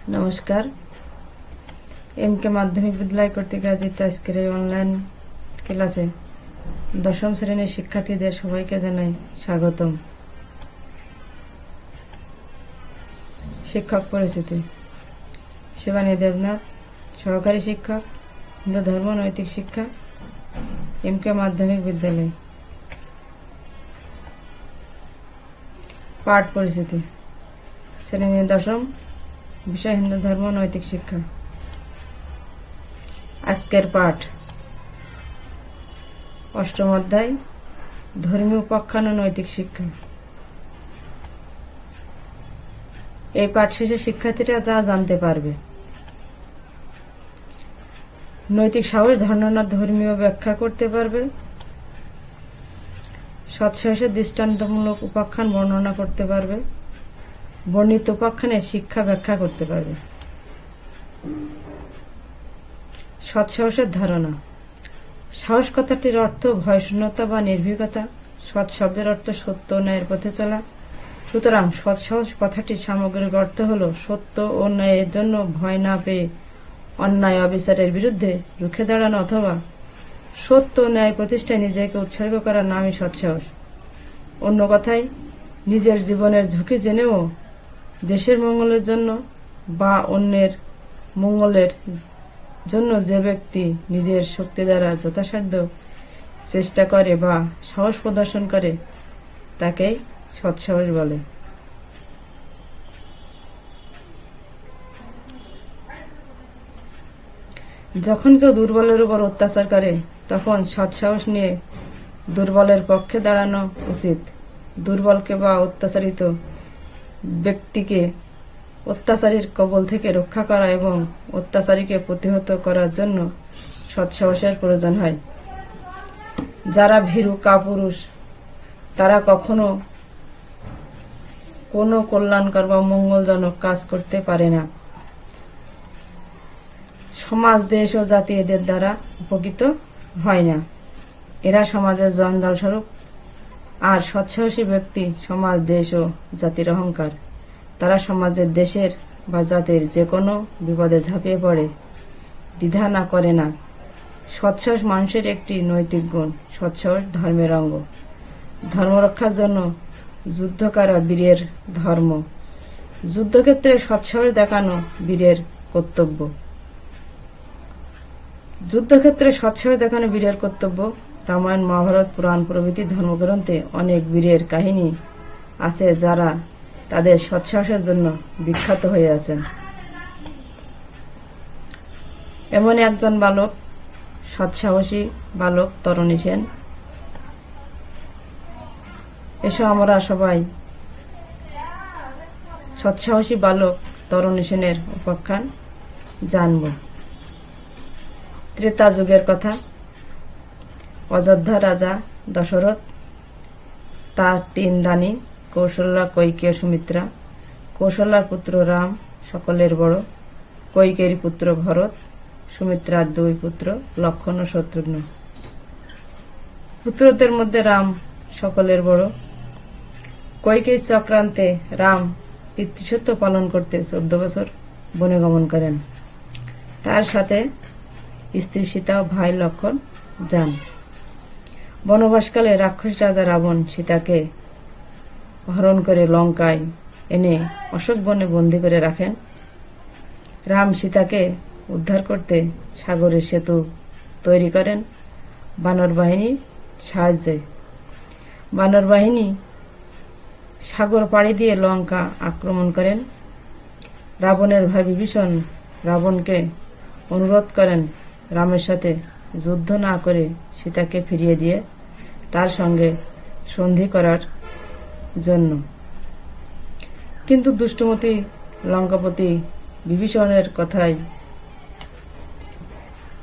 নমস্কার। এমকে মাধ্যমিক বিদ্যালয় কর্তৃক আয়োজিত আজকের এই অনলাইন ক্লাসে দশম শ্রেণীর শিক্ষার্থীদের সবাইকে জানাই স্বাগতম। শিক্ষক পরিচিতি। শিবানী দেবনাথ, সহকারী শিক্ষক, হিন্দু ধর্ম নৈতিক শিক্ষা, এমকে মাধ্যমিক বিদ্যালয়। পাঠ পরিচিতি। শ্রেণী দশম, বিষয় হিন্দু ধর্ম নৈতিক শিক্ষা। আজকের পাঠ অষ্টম অধ্যায়, ধর্মীয় উপাখ্যান ও নৈতিক শিক্ষা। এই পাঠ শেষে শিক্ষার্থীরা যা জানতে পারবে: নৈতিক সাহস ধারণার ধর্মীয় ব্যাখ্যা করতে পারবে, সৎসাহসের দৃষ্টান্তমূলক উপাখ্যান বর্ণনা করতে পারবে, বর্ণিত উপাখ্যানের শিক্ষা ব্যাখ্যা করতে পারবে। সৎসাহসের ধারণা। সাহস কথাটির অর্থ ভয়শূন্যতা বা নির্ভীকতা। সৎ শব্দের অর্থ সত্য ও ন্যায়ের পথে চলা। সুতরাং সৎসাহস কথাটির সামগ্রিক অর্থ হল সত্য ও ন্যায়ের জন্য ভয় না পেয়ে অন্যায় অবিচারের বিরুদ্ধে রুখে দাঁড়ানো অথবা সত্য ও ন্যায় প্রতিষ্ঠায় নিজেকে উৎসর্গ করার নামই সৎসাহস। অন্য কথায়, নিজের জীবনের ঝুঁকি জেনেও দেশের মঙ্গলের জন্য বা অন্যের মঙ্গলের জন্য যে ব্যক্তি নিজের শক্তি দ্বারা যথাসাধ্য চেষ্টা করে বা সাহস প্রদর্শন করে তাকেই সৎসাহস বলে। যখন কেউ দুর্বলের উপর অত্যাচার করে তখন সৎসাহস নিয়ে দুর্বলের পক্ষে দাঁড়ানো উচিত। দুর্বলকে বা অত্যাচারিত ব্যক্তিকে অত্যাচারীর কবল থেকে রক্ষা করা এবং অত্যাচারীকে প্রতিহত করার জন্য সৎসাহসের প্রয়োজন হয়। যারা ভীরু কাপুরুষ তারা কখনো কোনো কল্যাণকর বা মঙ্গলজনক কাজ করতে পারে না। সমাজ, দেশ ও জাতি এদের দ্বারা উপকৃত হয় না। এরা সমাজের জঞ্জাল স্বরূপ। আর সৎসাহসী ব্যক্তি সমাজ, দেশ ও জাতির অহংকার। তারা সমাজের, দেশের বা জাতির যে কোনো বিপদে ঝাঁপিয়ে পড়ে, দ্বিধা না করে না। সৎসাহস মানুষের একটি নৈতিক গুণ। সৎসাহস ধর্মের অঙ্গ। ধর্ম রক্ষার জন্য যুদ্ধ করা বীরের ধর্ম। যুদ্ধক্ষেত্রে সৎসাহস দেখানো বীরের কর্তব্য। যুদ্ধক্ষেত্রে সৎসাহস দেখানো বীরের কর্তব্য। রামায়ণ, মহাভারত, পুরাণ প্রভৃতি ধর্মগ্রন্থে অনেক বীরের কাহিনী আছে যারা তাদের সৎসাহসের জন্য বিখ্যাত হয়ে আছেন। এমন একজন বালক, সৎসাহসী বালক তরণী সেন। এসো আমরা সবাই সৎসাহসী বালক তরণী সেনের উপাখ্যান জানব। ত্রেতা যুগের কথা। অযোধ্যা রাজা দশরথ, তার 3 রানী কৌশল্যা, কৈকেয়ী, সুমিত্রা। কৌশল্যার পুত্র রাম সকলের বড়, কৈকেয়ীর পুত্র ভরত, সুমিত্রার 2 পুত্র লক্ষ্মণ ও শত্রুঘ্ন। পুত্রদের মধ্যে রাম সকলের বড়। কৈকেয়ী চক্রান্তে রাম পিতৃসত্য পালন করতে 14 বছর বনে গমন করেন। তার সাথে স্ত্রী সীতা ও ভাই লক্ষ্মণ যান। বনবাসকালে রাক্ষস রাজা রাবণ সীতাকে হরণ করে লঙ্কায় এনে অশোক বনে বন্দী করে রাখেন। রাম সীতাকে উদ্ধার করতে সাগরের সেতু তৈরি করেন বানর বাহিনীর সাহায্যে। বানর বাহিনী সাগর পাড়ি দিয়ে লঙ্কা আক্রমণ করেন। রাবণের ভাই বিভীষণ রাবণকে অনুরোধ করেন রামের সাথে যুদ্ধ না করে সীতাকে ফিরিয়ে দিয়ে তার সঙ্গে সন্ধি করার জন্য। কিন্তু দুষ্টমতি লঙ্কাপতি বিভীষণের কথায়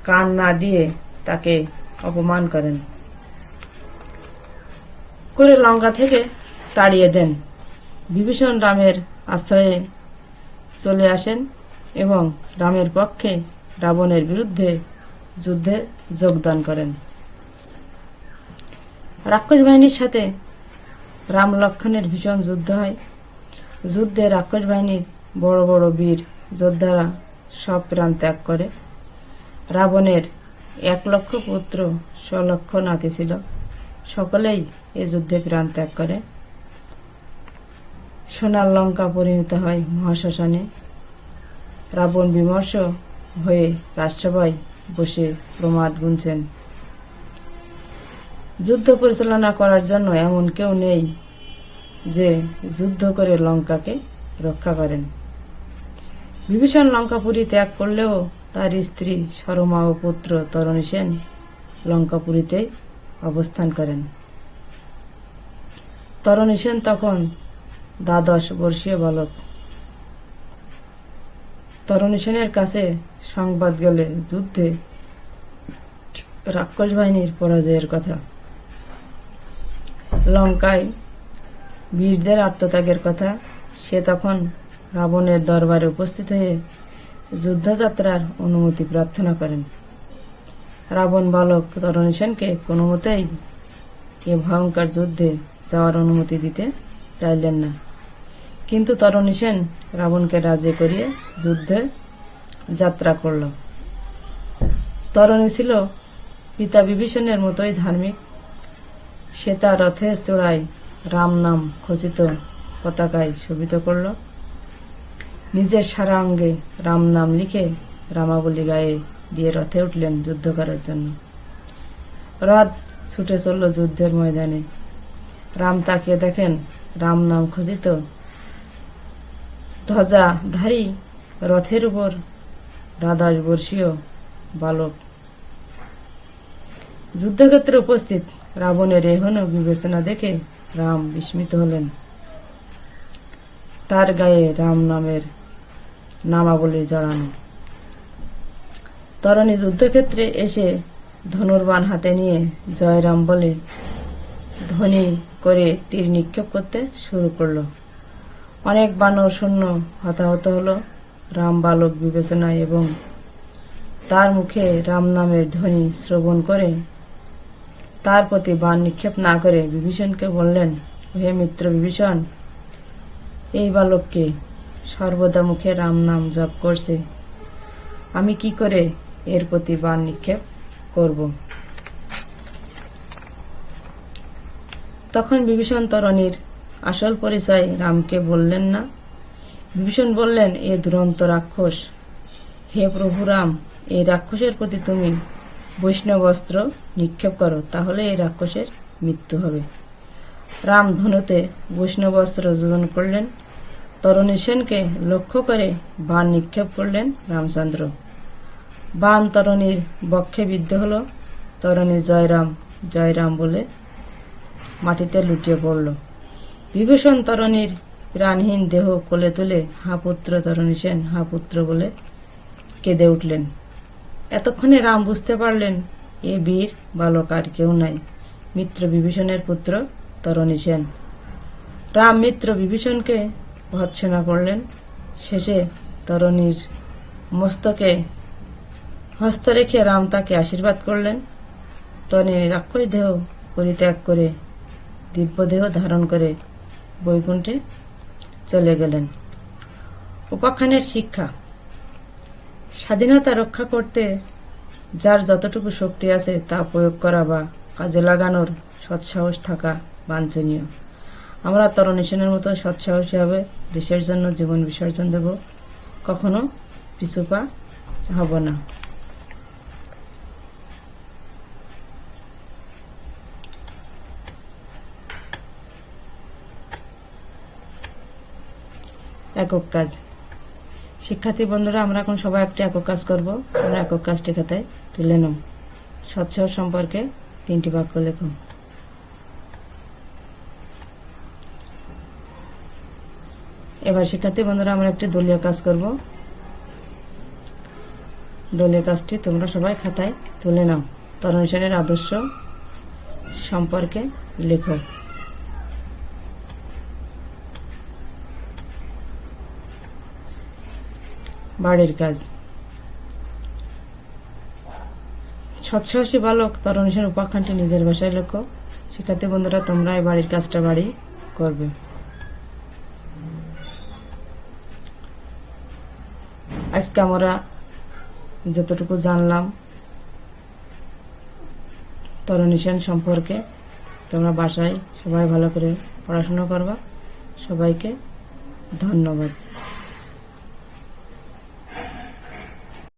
কান না দিয়ে তাকে অপমান করেন করে লঙ্কা থেকে তাড়িয়ে দেন। বিভীষণ রামের আশ্রয়ে চলে আসেন এবং রামের পক্ষে রাবণের বিরুদ্ধে যুদ্ধে যোগদান করেন। রাক্ষস বাহিনীর সাথে রাম লক্ষ্মণের ভীষণ যুদ্ধ হয়। যুদ্ধে রাক্ষস বাহিনীর বড় বড় বীর যোদ্ধারা সব প্রাণ ত্যাগ করে। রাবণের 1,00,000 পুত্র, 100,00,000 নাতি ছিল, সকলেই এ যুদ্ধে প্রাণ ত্যাগ করে। সোনার লঙ্কা পরিণত হয় মহাশ্মশানে। রাবণ বিমর্ষ হয়ে রাজসভায় বসে প্রমাদ গুনছেন। যুদ্ধ পরিচালনা করার জন্য এমন কেউ নেই যে যুদ্ধ করে লঙ্কাকে রক্ষা করেন। বিভীষণ লঙ্কাপুরী ত্যাগ করলেও তার স্ত্রী সরমা ও পুত্র তরণী সেন লঙ্কাপুরীতে অবস্থান করেন। তরণী সেন তখন 12 বর্ষীয় বালক। তরণী সেনের কাছে সংবাদ গেলে যুদ্ধে রাক্ষস বাহিনীর পরাজয়ের কথা, লঙ্কায় বীরদের আত্মত্যাগের কথা। সে তখন রাবণের দরবারে উপস্থিত হয়ে যুদ্ধযাত্রার অনুমতি প্রার্থনা করেন। রাবণ বালক তরণী সেনকে কোনো মতেই এ ভয়ঙ্কর যুদ্ধে যাওয়ার অনুমতি দিতে চাইলেন না, কিন্তু তরণী সেন রাবণকে রাজি করিয়ে যুদ্ধে যাত্রা করল। তরণী ছিল পিতা বিভীষণের মতোই ধার্মিক। সে তার রথের চূড়ায় রাম নাম খচিত পতাকায় শোভিত করল। নিজের সারা অঙ্গে রাম নাম লিখে রামাবলী গায়ে দিয়ে রথে উঠলেন যুদ্ধ করার জন্য। রথ ছুটে চলল যুদ্ধের ময়দানে। রাম তাকিয়ে দেখেন রাম নাম খচিত ধ্বজাধারী রথের উপর 12 বর্ষীয় বালক। যুদ্ধক্ষেত্রে উপস্থিত রাবণের এহেন বিবেচনা দেখে রাম বিস্মিত হলেন। তার গায়ে রাম নামের নামাবলী জড়ানো। তরণী যুদ্ধক্ষেত্রে এসে ধনুর্বাণ হাতে নিয়ে জয়রাম বলে ধ্বনি করে তীর নিক্ষেপ করতে শুরু করল। অনেক বানর সৈন্য হতাহত হল। রাম বালক বিবেচনায় এবং তার মুখে রাম নামের ধ্বনি শ্রবণ করে তার প্রতি বাণ নিক্ষেপ না করে বিভীষণকে বললেন, হে মিত্র বিভীষণ, এই বালককে সর্বদা মুখে রাম নাম জপ করছে, আমি কি করে এর প্রতি বাণ নিক্ষেপ করব? তখন বিভীষণ তরণীর আসল পরিচয় রামকে বললেন না। বিভীষণ বললেন, এ দুরন্ত রাক্ষস। হে প্রভু রাম, এই রাক্ষসের প্রতি তুমি বৈষ্ণবস্ত্র নিক্ষেপ করো, তাহলে এই রাক্ষসের মৃত্যু হবে। রাম ধনুতে বৈষ্ণবস্ত্র যোজন করলেন। তরণী সেনকে লক্ষ্য করে বাণ নিক্ষেপ করলেন রামচন্দ্র। বাণ তরণীর বক্ষে বিদ্ধ হল। তরণী জয়রাম জয়রাম বলে মাটিতে লুটিয়ে পড়ল। বিভীষণ তরণীর প্রাণহীন দেহ কোলে তুলে হা পুত্র তরণী সেন, হা পুত্র বলে কেঁদে উঠলেন। এতক্ষণে রাম বুঝতে পারলেন এ বীর বালক আর কেউ নাই, মিত্র বিভীষণের পুত্র তরণী সেন। রাম মিত্র বিভীষণকে ভর্ৎসনা করলেন। শেষে তরণীর মস্তকে হস্ত রেখে রাম তাকে আশীর্বাদ করলেন। তরণী রাক্ষস দেহ পরিত্যাগ করে দিব্য দেহ ধারণ করে বৈকুণ্ঠে চলে গেলেন। উপাখ্যানের শিক্ষা: স্বাধীনতা রক্ষা করতে যার যতটুকু শক্তি আছে তা প্রয়োগ করা বা কাজে লাগানোর সৎসাহস থাকা বাঞ্ছনীয়। আমরা তরণী সেনের মতো সৎসাহসী হবে দেশের জন্য জীবন বিসর্জন দেব, কখনো পিছুপা হব না। একক কাজ। শিক্ষার্থী বন্ধুরা, আমরা এখন সবাই একটি একক কাজ করব। আমরা একক কাজটি খাতায় তুলে নাও। সৎসাহস সম্পর্কে 3টি বাক্য লেখো। এবার শিক্ষার্থী বন্ধুরা, আমরা একটি দলীয় কাজ করব। দলীয় কাজটি তোমরা সবাই খাতায় তুলে নাও। তরণী সেনের আদর্শ সম্পর্কে লেখো। বাড়ির কাজ। সৎসাহসী বালক তরণী সেন উপাখ্যানটি নিজের ভাষায় লেখো। শিক্ষার্থী বন্ধুরা, তোমরা এই বাড়ির কাজটা বাড়ি করবে। আজকে আমরা যতটুকু জানলাম তরুণী সেন সম্পর্কে, তোমরা বাসায় সবাই ভালো করে পড়াশোনা করবা। সবাইকে ধন্যবাদ।